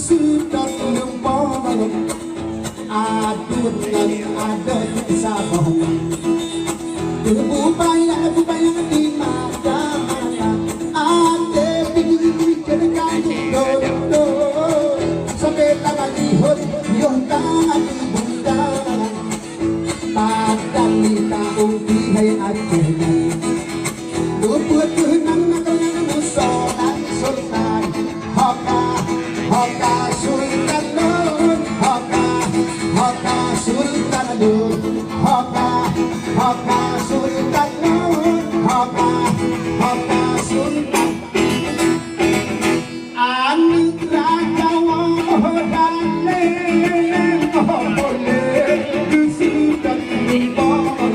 sudah lempar aduh yang ada di sabah berupaya di mana-mana ada pikir kamu do sampai tangan dihut yang tangan bunda padang di tahun di hai akhirnya luput kenang sultan sultan haka haka sultan nun haka sultan nun haka sultan nun haka sultan anugerah kawan dale boleh sultan nun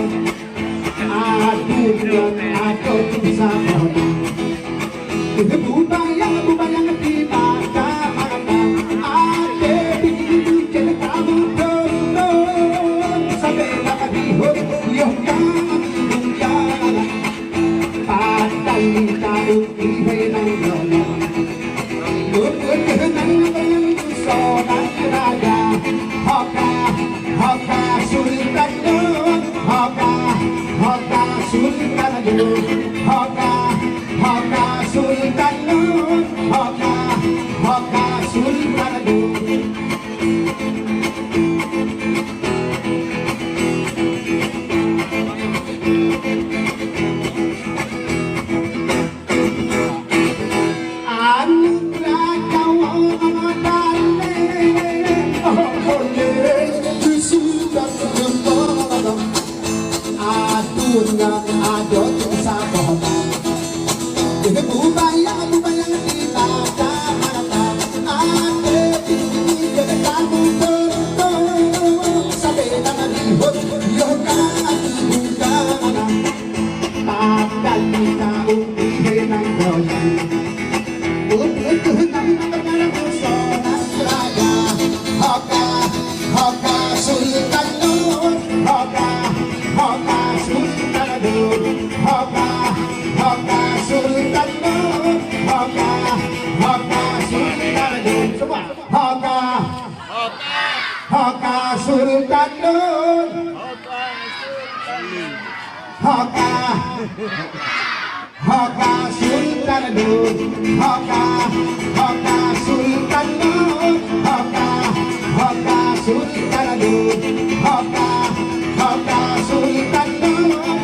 aduh aduh bisa Bubayang di mata-mata ada bikin kamu turun sampai tak dihut yang jalan padang tahu di henang jalan luput henang sonan raja haka sultan nun haka sultan nun haka sultan nun haka sultan nun anugerah kawan dale boleh sudah lempar aduh yang ada di sabah bubayang di mata-mata ada pikir kamu turun sampai tangan dihut yang tangan buka padang di tahun di henang jalan luput henang sonan raja haka sultan nun haka sultan nun haka sultan nun haka sultan nun semua haka sultan nun haka sultan nun haka sultan nun haka sultan nun haka sultan nun